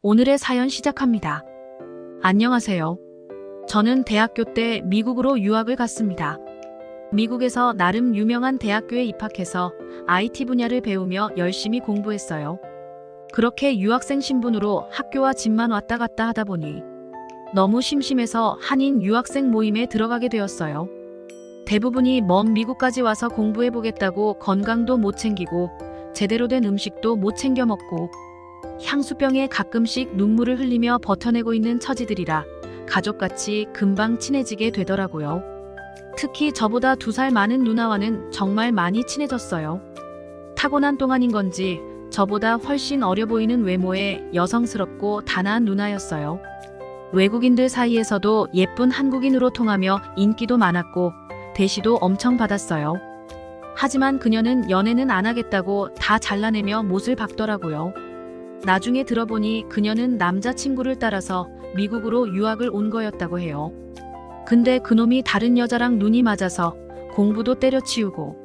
오늘의 사연 시작합니다. 안녕하세요. 저는 대학교 때 미국으로 유학을 갔습니다. 미국에서 나름 유명한 대학교에 입학해서 IT 분야를 배우며 열심히 공부했어요. 그렇게 유학생 신분으로 학교와 집만 왔다 갔다 하다 보니 너무 심심해서 한인 유학생 모임에 들어가게 되었어요. 대부분이 먼 미국까지 와서 공부해보겠다고 건강도 못 챙기고 제대로 된 음식도 못 챙겨 먹고 향수병에 가끔씩 눈물을 흘리며 버텨내고 있는 처지들이라 가족같이 금방 친해지게 되더라고요. 특히 저보다 2살 많은 누나와는 정말 많이 친해졌어요. 타고난 동안인 건지 저보다 훨씬 어려 보이는 외모에 여성스럽고 단아한 누나였어요. 외국인들 사이에서도 예쁜 한국인으로 통하며 인기도 많았고 대시도 엄청 받았어요. 하지만 그녀는 연애는 안 하겠다고 다 잘라내며 못을 박더라고요. 나중에 들어보니 그녀는 남자친구를 따라서 미국으로 유학을 온 거였다고 해요. 근데 그놈이 다른 여자랑 눈이 맞아서 공부도 때려치우고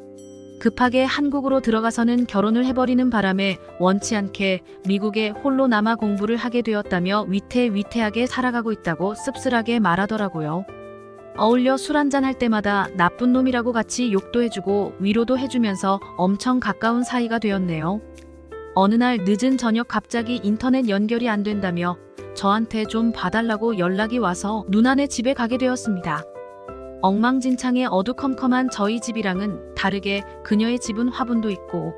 급하게 한국으로 들어가서는 결혼을 해버리는 바람에 원치 않게 미국에 홀로 남아 공부를 하게 되었다며 위태위태하게 살아가고 있다고 씁쓸하게 말하더라고요. 어울려 술 한잔 할 때마다 나쁜 놈이라고 같이 욕도 해주고 위로도 해주면서 엄청 가까운 사이가 되었네요. 어느 날 늦은 저녁 갑자기 인터넷 연결이 안 된다며 저한테 좀 봐달라고 연락이 와서 누나네 집에 가게 되었습니다. 엉망진창의 어두컴컴한 저희 집이랑은 다르게 그녀의 집은 화분도 있고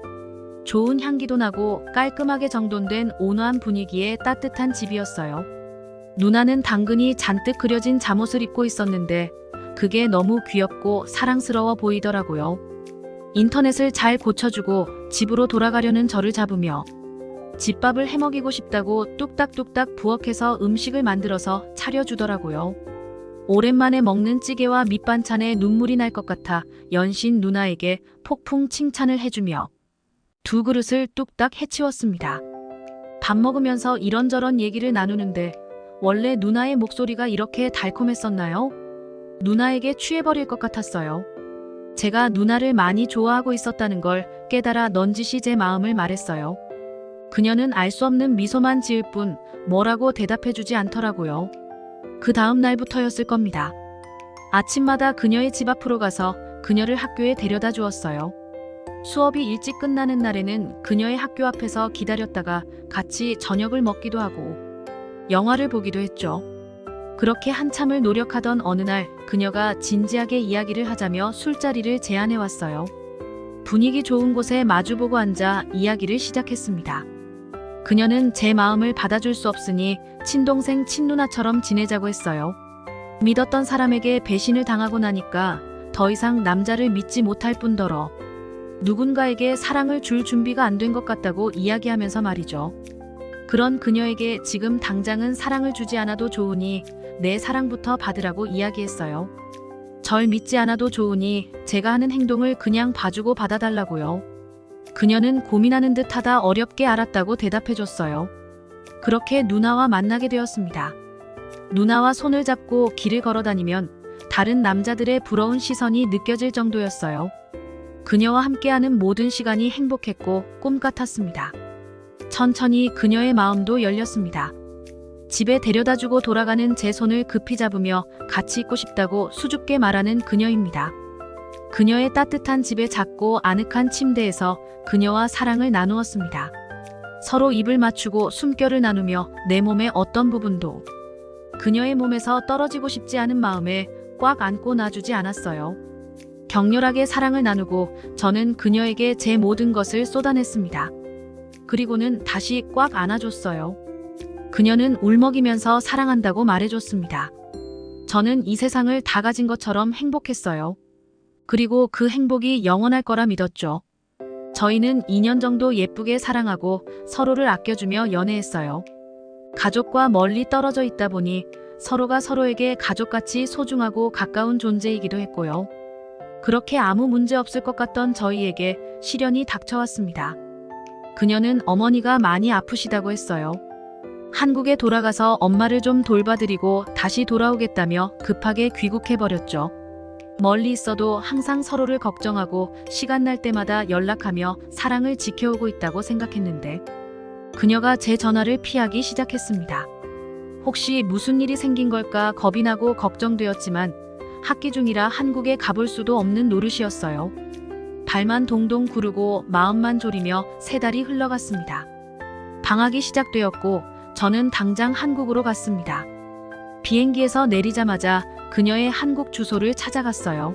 좋은 향기도 나고 깔끔하게 정돈된 온화한 분위기의 따뜻한 집이었어요. 누나는 당근이 잔뜩 그려진 잠옷을 입고 있었는데 그게 너무 귀엽고 사랑스러워 보이더라고요. 인터넷을 잘 고쳐주고 집으로 돌아가려는 저를 잡으며 집밥을 해먹이고 싶다고 뚝딱뚝딱 부엌에서 음식을 만들어서 차려주더라고요. 오랜만에 먹는 찌개와 밑반찬에 눈물이 날 것 같아 연신 누나에게 폭풍 칭찬을 해주며 2그릇을 뚝딱 해치웠습니다. 밥 먹으면서 이런저런 얘기를 나누는데 원래 누나의 목소리가 이렇게 달콤했었나요? 누나에게 취해버릴 것 같았어요. 제가 누나를 많이 좋아하고 있었다는 걸 깨달아 넌지시 제 마음을 말했어요. 그녀는 알 수 없는 미소만 지을 뿐 뭐라고 대답해주지 않더라고요. 그 다음 날부터였을 겁니다. 아침마다 그녀의 집 앞으로 가서 그녀를 학교에 데려다 주었어요. 수업이 일찍 끝나는 날에는 그녀의 학교 앞에서 기다렸다가 같이 저녁을 먹기도 하고 영화를 보기도 했죠. 그렇게 한참을 노력하던 어느 날 그녀가 진지하게 이야기를 하자며 술자리를 제안해 왔어요. 분위기 좋은 곳에 마주보고 앉아 이야기를 시작했습니다. 그녀는 제 마음을 받아줄 수 없으니 친동생 친누나처럼 지내자고 했어요. 믿었던 사람에게 배신을 당하고 나니까 더 이상 남자를 믿지 못할 뿐더러 누군가에게 사랑을 줄 준비가 안 된 것 같다고 이야기하면서 말이죠. 그런 그녀에게 지금 당장은 사랑을 주지 않아도 좋으니 내 사랑부터 받으라고 이야기했어요. 절 믿지 않아도 좋으니 제가 하는 행동을 그냥 봐주고 받아달라고요. 그녀는 고민하는 듯하다 어렵게 알았다고 대답해줬어요. 그렇게 누나와 만나게 되었습니다. 누나와 손을 잡고 길을 걸어다니면 다른 남자들의 부러운 시선이 느껴질 정도였어요. 그녀와 함께하는 모든 시간이 행복했고 꿈 같았습니다. 천천히 그녀의 마음도 열렸습니다. 집에 데려다주고 돌아가는 제 손을 급히 잡으며 같이 있고 싶다고 수줍게 말하는 그녀입니다. 그녀의 따뜻한 집의 작고 아늑한 침대에서 그녀와 사랑을 나누었습니다. 서로 입을 맞추고 숨결을 나누며 내 몸의 어떤 부분도 그녀의 몸에서 떨어지고 싶지 않은 마음에 꽉 안고 놔주지 않았어요. 격렬하게 사랑을 나누고 저는 그녀에게 제 모든 것을 쏟아냈습니다. 그리고는 다시 꽉 안아줬어요. 그녀는 울먹이면서 사랑한다고 말해줬습니다. 저는 이 세상을 다 가진 것처럼 행복했어요. 그리고 그 행복이 영원할 거라 믿었죠. 저희는 2년 정도 예쁘게 사랑하고 서로를 아껴주며 연애했어요. 가족과 멀리 떨어져 있다 보니 서로가 서로에게 가족같이 소중하고 가까운 존재이기도 했고요. 그렇게 아무 문제 없을 것 같던 저희에게 시련이 닥쳐왔습니다. 그녀는 어머니가 많이 아프시다고 했어요. 한국에 돌아가서 엄마를 좀 돌봐드리고 다시 돌아오겠다며 급하게 귀국해버렸죠. 멀리 있어도 항상 서로를 걱정하고 시간 날 때마다 연락하며 사랑을 지켜오고 있다고 생각했는데 그녀가 제 전화를 피하기 시작했습니다. 혹시 무슨 일이 생긴 걸까 겁이 나고 걱정되었지만 학기 중이라 한국에 가볼 수도 없는 노릇이었어요. 발만 동동 구르고 마음만 졸이며 3달이 흘러갔습니다. 방학이 시작되었고 저는 당장 한국으로 갔습니다. 비행기에서 내리자마자 그녀의 한국 주소를 찾아갔어요.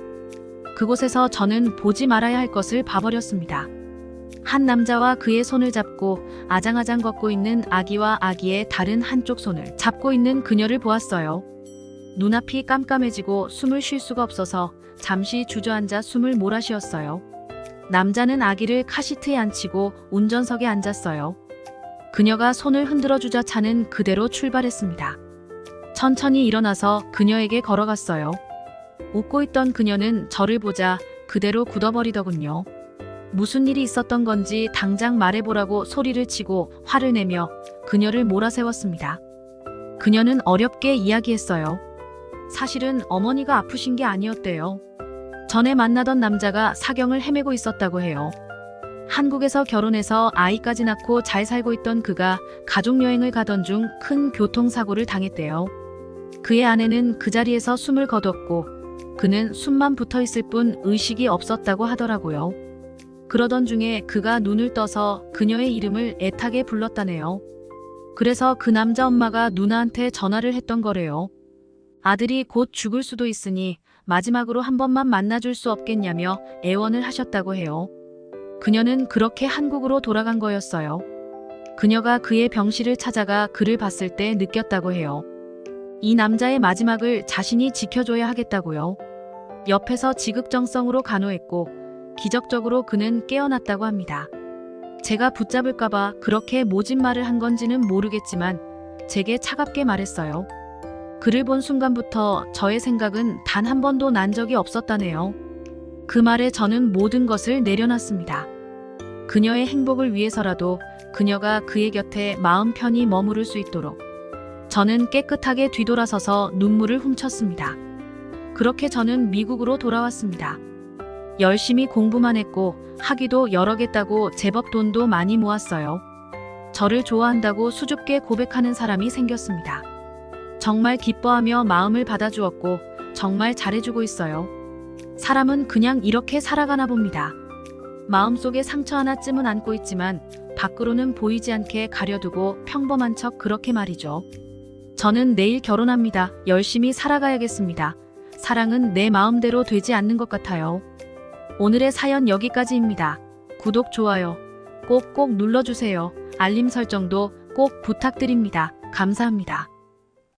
그곳에서 저는 보지 말아야 할 것을 봐버렸습니다. 한 남자와 그의 손을 잡고 아장아장 걷고 있는 아기와 아기의 다른 한쪽 손을 잡고 있는 그녀를 보았어요. 눈앞이 깜깜해지고 숨을 쉴 수가 없어서 잠시 주저앉아 숨을 몰아쉬었어요. 남자는 아기를 카시트에 앉히고 운전석에 앉았어요. 그녀가 손을 흔들어주자 차는 그대로 출발했습니다. 천천히 일어나서 그녀에게 걸어갔어요. 웃고 있던 그녀는 저를 보자 그대로 굳어버리더군요. 무슨 일이 있었던 건지 당장 말해보라고 소리를 치고 화를 내며 그녀를 몰아세웠습니다. 그녀는 어렵게 이야기했어요. 사실은 어머니가 아프신 게 아니었대요. 전에 만나던 남자가 사경을 헤매고 있었다고 해요. 한국에서 결혼해서 아이까지 낳고 잘 살고 있던 그가 가족여행을 가던 중 큰 교통사고를 당했대요. 그의 아내는 그 자리에서 숨을 거뒀고 그는 숨만 붙어 있을 뿐 의식이 없었다고 하더라고요. 그러던 중에 그가 눈을 떠서 그녀의 이름을 애타게 불렀다네요. 그래서 그 남자 엄마가 누나한테 전화를 했던 거래요. 아들이 곧 죽을 수도 있으니 마지막으로 한 번만 만나줄 수 없겠냐며 애원을 하셨다고 해요. 그녀는 그렇게 한국으로 돌아간 거였어요. 그녀가 그의 병실을 찾아가 그를 봤을 때 느꼈다고 해요. 이 남자의 마지막을 자신이 지켜줘야 하겠다고요. 옆에서 지극정성으로 간호했고 기적적으로 그는 깨어났다고 합니다. 제가 붙잡을까봐 그렇게 모진 말을 한 건지는 모르겠지만 제게 차갑게 말했어요. 그를 본 순간부터 저의 생각은 단 한 번도 난 적이 없었다네요. 그 말에 저는 모든 것을 내려놨습니다. 그녀의 행복을 위해서라도 그녀가 그의 곁에 마음 편히 머무를 수 있도록 저는 깨끗하게 뒤돌아서서 눈물을 훔쳤습니다. 그렇게 저는 미국으로 돌아왔습니다. 열심히 공부만 했고 학위도 여러 개 따고 제법 돈도 많이 모았어요. 저를 좋아한다고 수줍게 고백하는 사람이 생겼습니다. 정말 기뻐하며 마음을 받아주었고 정말 잘해주고 있어요. 사람은 그냥 이렇게 살아가나 봅니다. 마음속에 상처 하나쯤은 안고 있지만 밖으로는 보이지 않게 가려두고 평범한 척 그렇게 말이죠. 저는 내일 결혼합니다. 열심히 살아가야겠습니다. 사랑은 내 마음대로 되지 않는 것 같아요. 오늘의 사연 여기까지입니다. 구독, 좋아요 꼭꼭 눌러주세요. 알림 설정도 꼭 부탁드립니다. 감사합니다.